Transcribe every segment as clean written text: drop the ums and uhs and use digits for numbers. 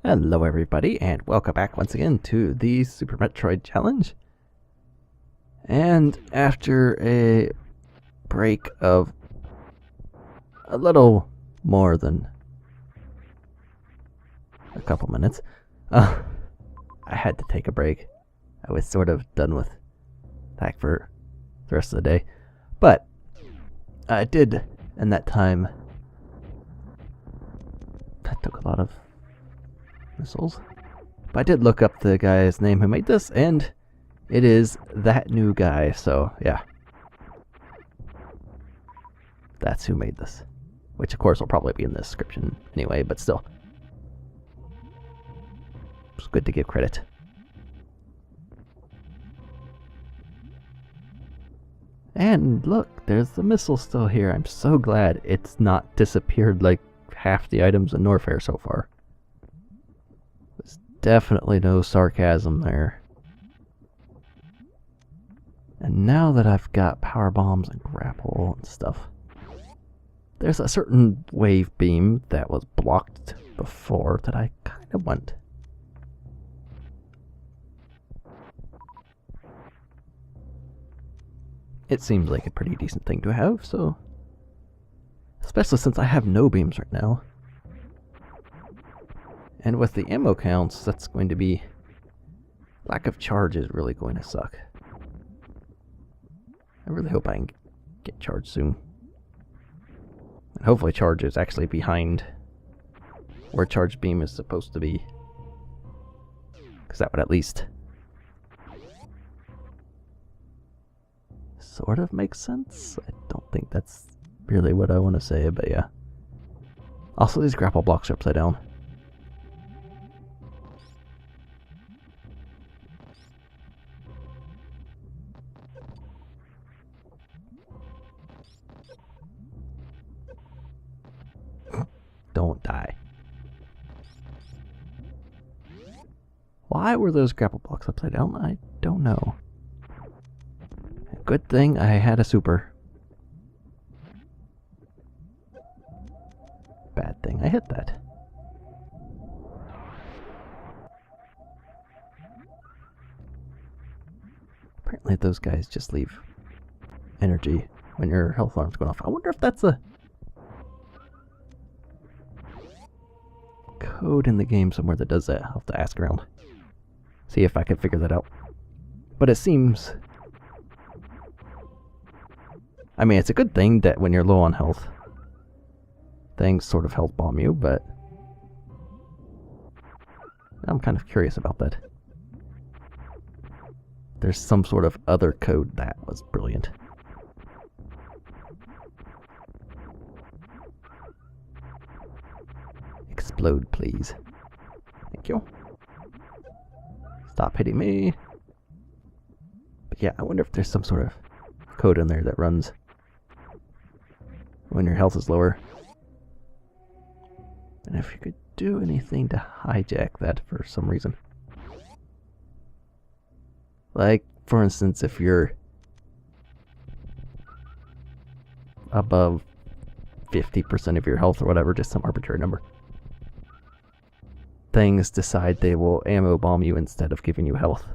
Hello everybody, and welcome back once again to the Super Metroid Challenge. And after a break of a little more than a couple minutes, I had to take a break. I was sort of done with that for the rest of the day. But I did, in that time, that took a lot of missiles. But I did look up the guy's name who made this, and it is ThatNewGuy, so yeah. That's who made this. Which of course will probably be in the description anyway, but still. It's good to give credit. And look, there's the missile still here. I'm so glad it's not disappeared like half the items in Norfair so far. There's definitely no sarcasm there. And now that I've got power bombs and grapple and stuff, there's a certain wave beam that was blocked before that I kind of want. It seems like a pretty decent thing to have, so... especially since I have no beams right now. And with the ammo counts, that's going to be... lack of charge is really going to suck. I really hope I can get charged soon. And hopefully charge is actually behind where charge beam is supposed to be. Because that would at least sort of make sense. I don't think that's really what I want to say, but yeah. Also, these grapple blocks are upside down. Don't die. Why were those grapple blocks upside down? I don't know. Good thing I had a super. Bad thing I hit that. Apparently those guys just leave energy when your health alarm's going off. I wonder if that's a code in the game somewhere that does that. I'll have to ask around. See if I can figure that out. But it seems... I mean, it's a good thing that when you're low on health, things sort of health bomb you, but I'm kind of curious about that. There's some sort of other code that was brilliant. Explode, please. Thank you. Stop hitting me. But yeah, I wonder if there's some sort of code in there that runs when your health is lower. And if you could do anything to hijack that for some reason. Like, for instance, if you're above 50% of your health or whatever, just some arbitrary number, things decide they will ammo bomb you instead of giving you health.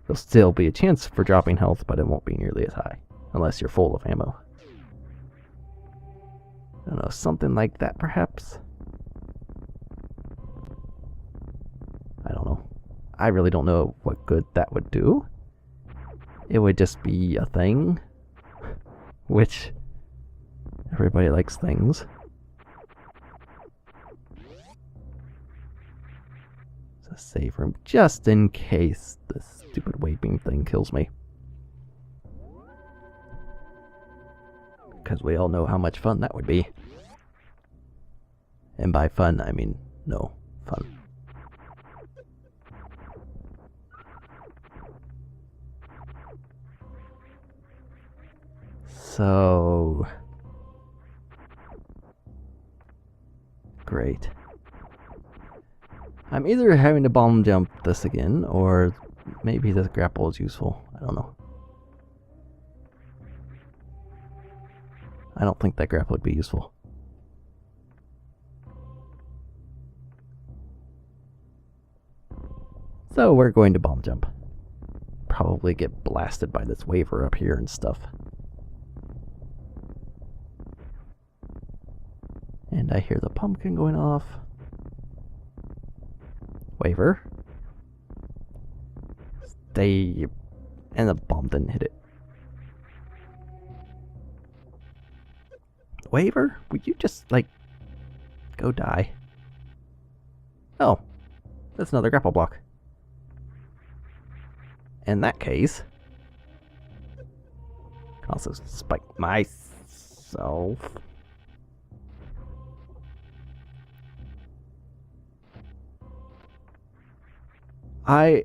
There'll still be a chance for dropping health, but it won't be nearly as high. Unless you're full of ammo. I don't know, something like that perhaps? I don't know. I really don't know what good that would do. It would just be a thing. Which, everybody likes things. It's a save room, just in case this stupid wave beam thing kills me. Because we all know how much fun that would be. And by fun, I mean no fun. So... great. I'm either having to bomb jump this again, or maybe this grapple is useful. I don't know. I don't think that grapple would be useful. So we're going to bomb jump. Probably get blasted by this waver up here and stuff. And I hear the pumpkin going off. Waver. Stay. And the bomb didn't hit it. Waver? Would you just, like, go die? Oh. That's another grapple block. In that case, I can also spike myself. I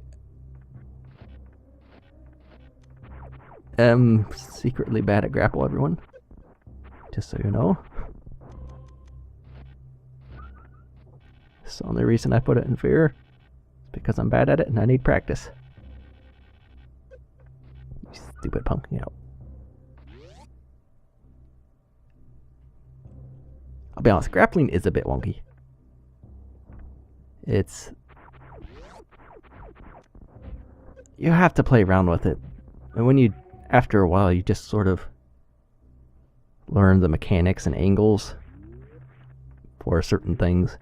am secretly bad at grapple, everyone. Just so you know. It's the only reason I put it in fear. It's because I'm bad at it and I need practice. You stupid punk. Yeah. I'll be honest, grappling is a bit wonky. It's... You have to play around with it. And when you... After a while, you just sort of learn the mechanics and angles for certain things.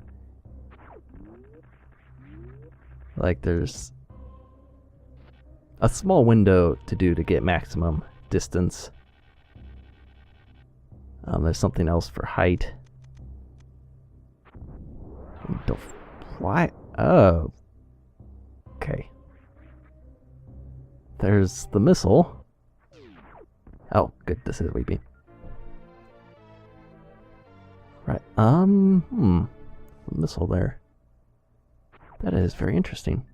Like there's a small window to do to get maximum distance. There's something else for height. Don't fly. Oh. Okay. There's the missile. Oh, good. This is weepy. Right. The missile there. That is very interesting.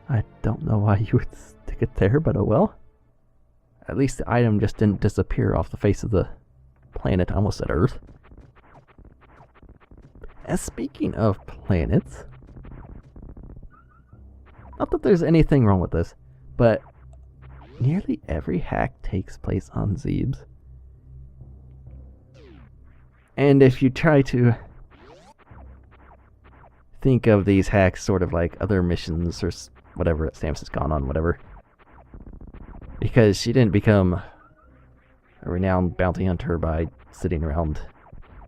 I don't know why you would stick it there, but oh well. At least the item just didn't disappear off the face of the planet. I almost said Earth. And speaking of planets, not that there's anything wrong with this, but nearly every hack takes place on Zebes. And if you try to think of these hacks sort of like other missions or whatever that Stamps has gone on, whatever. Because she didn't become a renowned bounty hunter by sitting around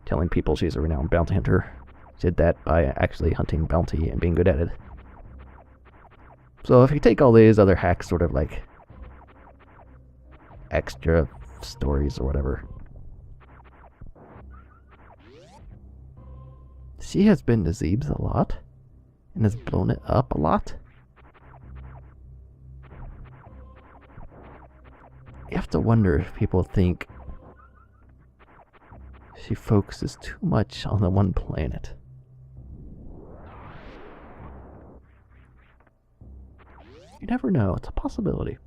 telling people she's a renowned bounty hunter. She did that by actually hunting bounty and being good at it. So if you take all these other hacks sort of like extra stories or whatever, she has been to Zebes a lot and has blown it up a lot. You have to wonder if people think she focuses too much on the one planet. You never know, it's a possibility.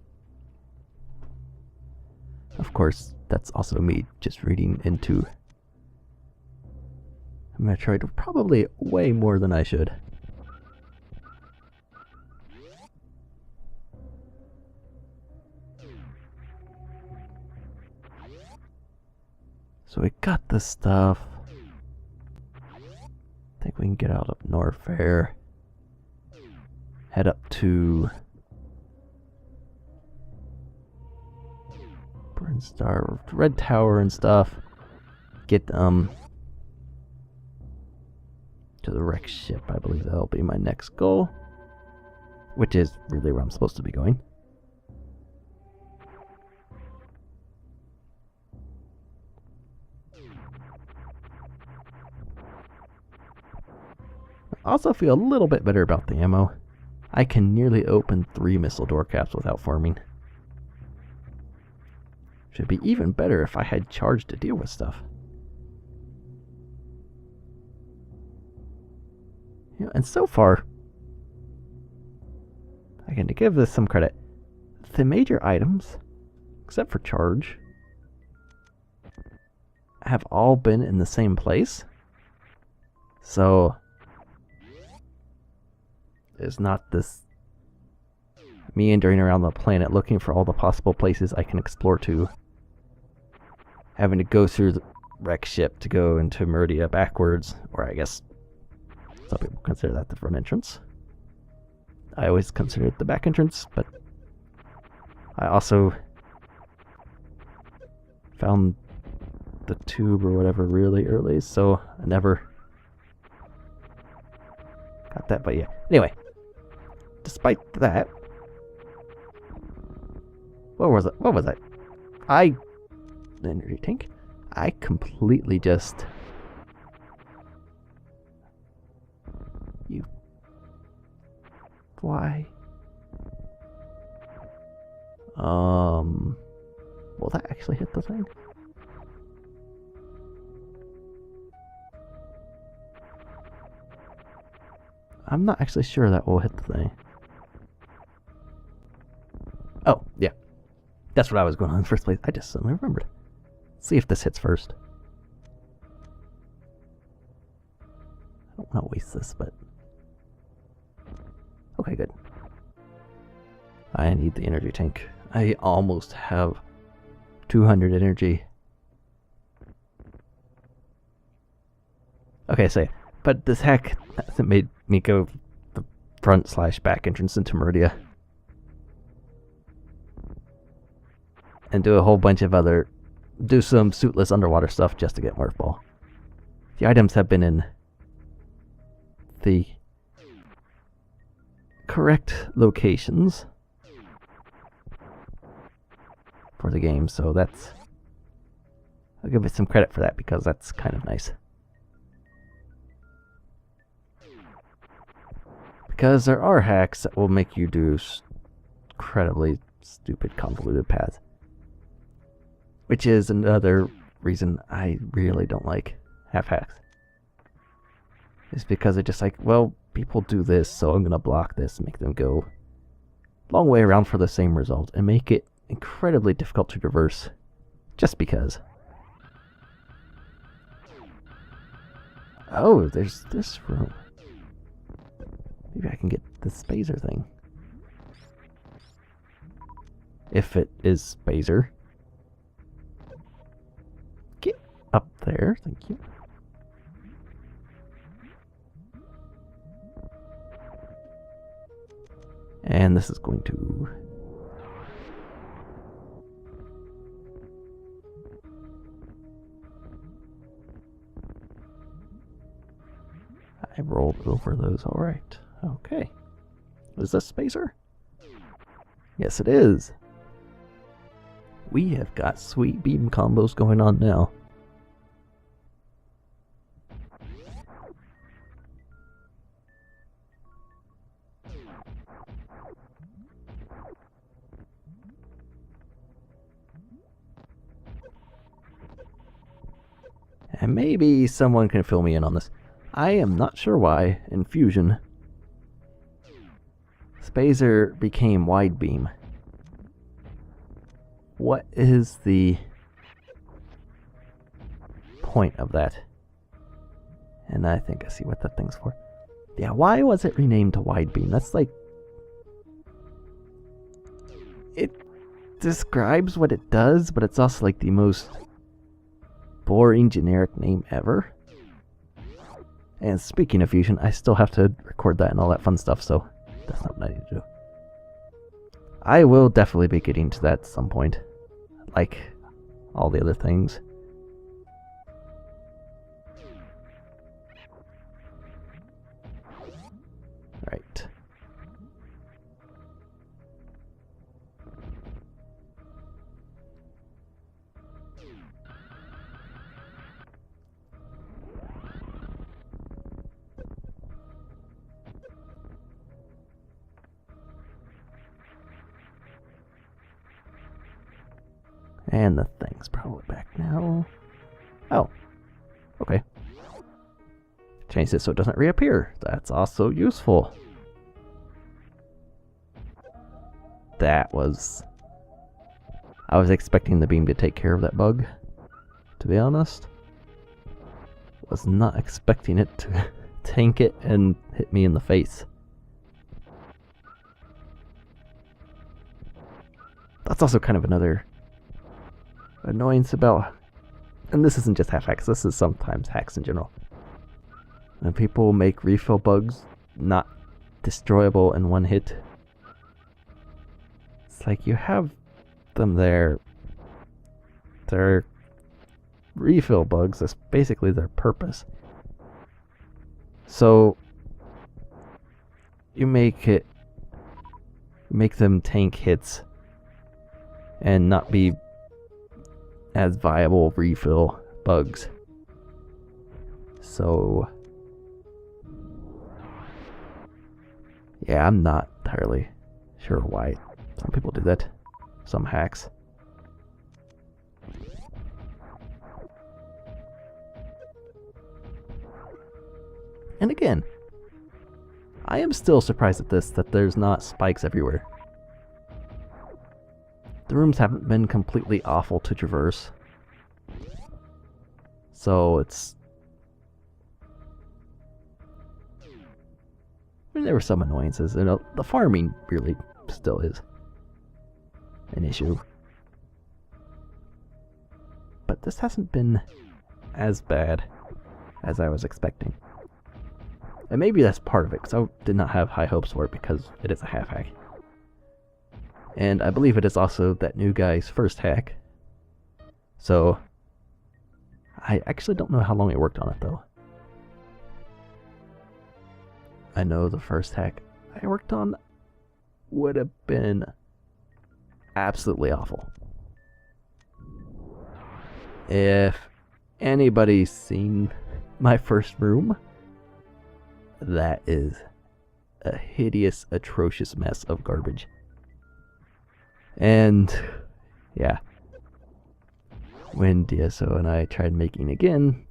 Of course, that's also me just reading into Metroid probably way more than I should. So we got this stuff. I think we can get out of Norfair. Head up to Burnstar, Red Tower and stuff. Get to the wreck ship. I believe that'll be my next goal, which is really where I'm supposed to be going. I also feel a little bit better about the ammo. I can nearly open 3 missile door caps without farming. Should be even better if I had charge to deal with stuff. You know, and so far, I can give this some credit. The major items, except for charge, have all been in the same place. So it's not this meandering around the planet looking for all the possible places I can explore to having to go through the wreck ship to go into Meridia backwards, or I guess some people consider that the front entrance. I always consider it the back entrance, but I also found the tube or whatever really early, so I never got that. But yeah, anyway, despite that, what was it? The energy tank. I completely just... Why? Will that actually hit the thing? I'm not actually sure that will hit the thing. Oh, yeah. That's what I was going on in the first place. I just suddenly remembered. Let's see if this hits first. I don't want to waste this, but... Okay, good. I need the energy tank. I almost have 200 energy. Okay, so but this hack hasn't made me go the front/back entrance into Meridia. And do a whole bunch of other... do some suitless underwater stuff just to get Morph Ball. The items have been in the correct locations for the game, so that's... I'll give it some credit for that because that's kind of nice. Because there are hacks that will make you do incredibly stupid convoluted paths. Which is another reason I really don't like half hacks. It's because it's just like, well, people do this, so I'm going to block this and make them go a long way around for the same result and make it incredibly difficult to traverse just because. Oh, there's this room. Maybe I can get the Spazer thing. If it is Spazer. Get up there, thank you. And this is going to... I rolled over those, alright. Okay. Is this Spazer? Yes, it is. We have got sweet beam combos going on now. And maybe someone can fill me in on this. I am not sure why in Fusion Spazer became wide beam. What is the point of that? And I think I see what that thing's for. Yeah, why was it renamed to wide beam? That's like... It describes what it does, but it's also like the most boring generic name ever. And speaking of Fusion, I still have to record that and all that fun stuff, so that's not what I need to do. I will definitely be getting to that at some point, like all the other things. Right. And the thing's probably back now. Oh. Okay. Change it so it doesn't reappear. That's also useful. That was... I was expecting the beam to take care of that bug, to be honest. Was not expecting it to tank it and hit me in the face. That's also kind of another annoyance about and this isn't just half hacks, this is sometimes hacks in general. And people make refill bugs not destroyable in one hit. It's like you have them there. They're refill bugs, that's basically their purpose. So you make them tank hits and not be as viable refill bugs. So yeah, I'm not entirely sure why some people do that. Some hacks. And again, I am still surprised at this, that there's not spikes everywhere. The rooms haven't been completely awful to traverse. So it's... I mean, there were some annoyances. You know, the farming really still is an issue. But this hasn't been as bad as I was expecting. And maybe that's part of it, because I did not have high hopes for it, because it is a half hack. And I believe it is also ThatNewGuy's first hack. So I actually don't know how long he worked on it, though. I know the first hack I worked on would have been absolutely awful. If anybody's seen my first room, that is a hideous, atrocious mess of garbage. And yeah, when DSO and I tried making again,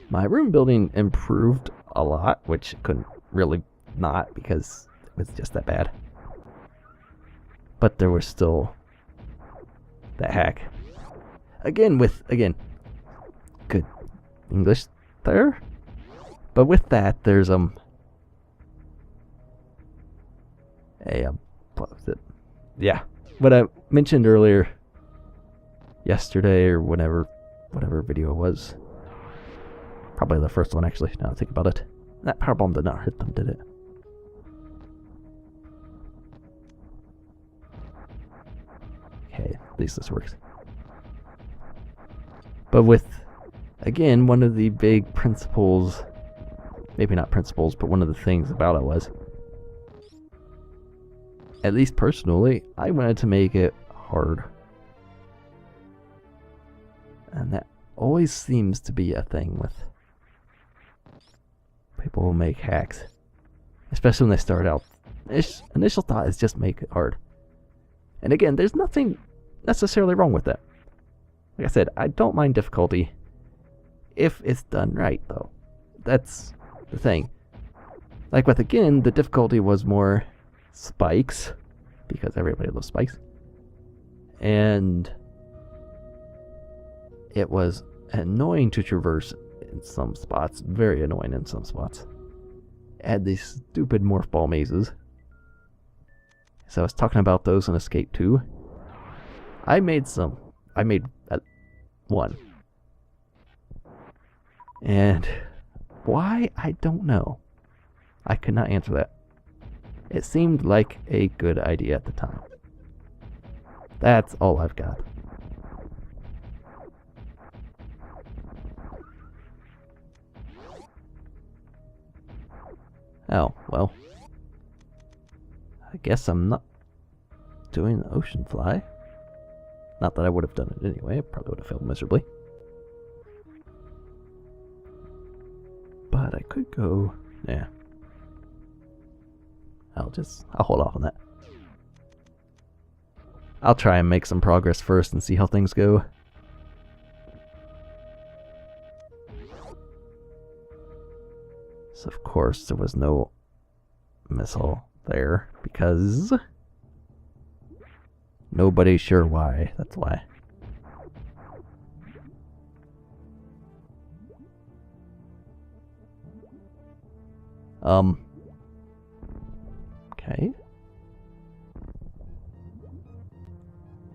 my room building improved a lot, which couldn't really not, because it was just that bad. But there was still that hack. Again, good English there. But with that, there's what was it? Yeah, what I mentioned earlier, yesterday or whatever video it was. Probably the first one, actually, now I think about it. That power bomb did not hit them, did it? Okay, at least this works. But with, again, one of the big principles, maybe not principles, but one of the things about it was, at least personally, I wanted to make it hard. And that always seems to be a thing with people who make hacks. Especially when they start out. Initial thought is just make it hard. And again, there's nothing necessarily wrong with that. Like I said, I don't mind difficulty if it's done right, though. That's the thing. Like with, again, the difficulty was more spikes, because everybody loves spikes. And it was annoying to traverse in some spots, very annoying in some spots. It had these stupid morph ball mazes. So I was talking about those in Escape 2. I made one. And why, I don't know. I could not answer that. It seemed like a good idea at the time. That's all I've got. Oh, well. I guess I'm not doing the ocean fly. Not that I would have done it anyway. I probably would have failed miserably. But I could go... yeah. I'll hold off on that. I'll try and make some progress first and see how things go. So of course there was no missile there because nobody's sure why. That's why. Okay.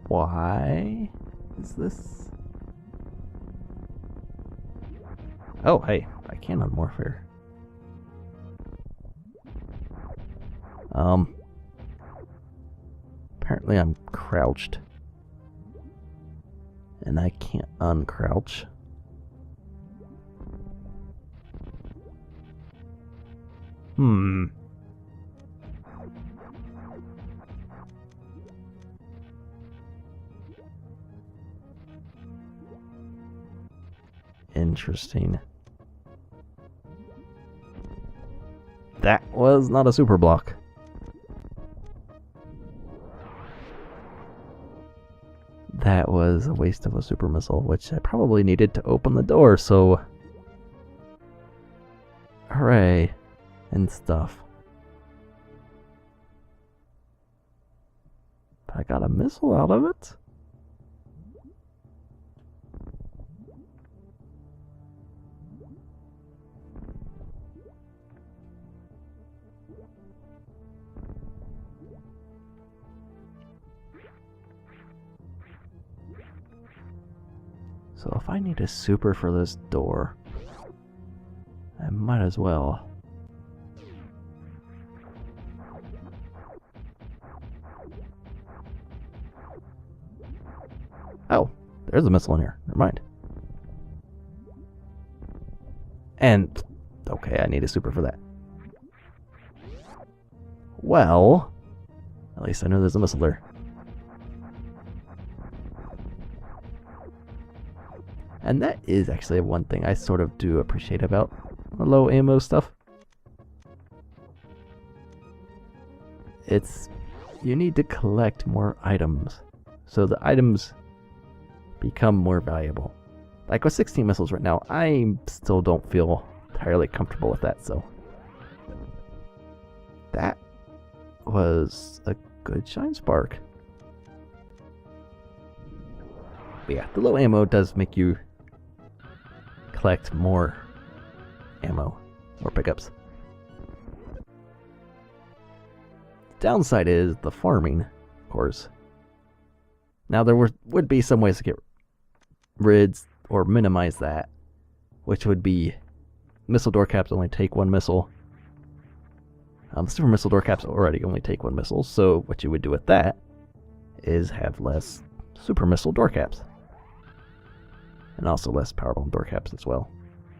Why is this Oh, hey, I can unmorph here. Apparently I'm crouched. And I can't uncrouch. Interesting. That was not a super block. That was a waste of a super missile, which I probably needed to open the door, so... Hooray. And stuff. But I got a missile out of it? So if I need a super for this door, I might as well. Oh, there's a missile in here. Never mind. And, okay, I need a super for that. Well, at least I know there's a missile there. And that is actually one thing I sort of do appreciate about the low ammo stuff. It's, you need to collect more items, so the items become more valuable. Like with 16 missiles right now, I still don't feel entirely comfortable with that, so. That was a good shine spark. But yeah, the low ammo does make you collect more ammo, more pickups. Downside is the farming, of course. Now there would be some ways to get rid or minimize that, which would be missile door caps only take one missile. The super missile door caps already only take one missile, so what you would do with that is have less super missile door caps. And also less power bomb door caps as well,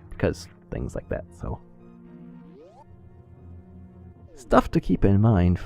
because things like that, so. Stuff to keep in mind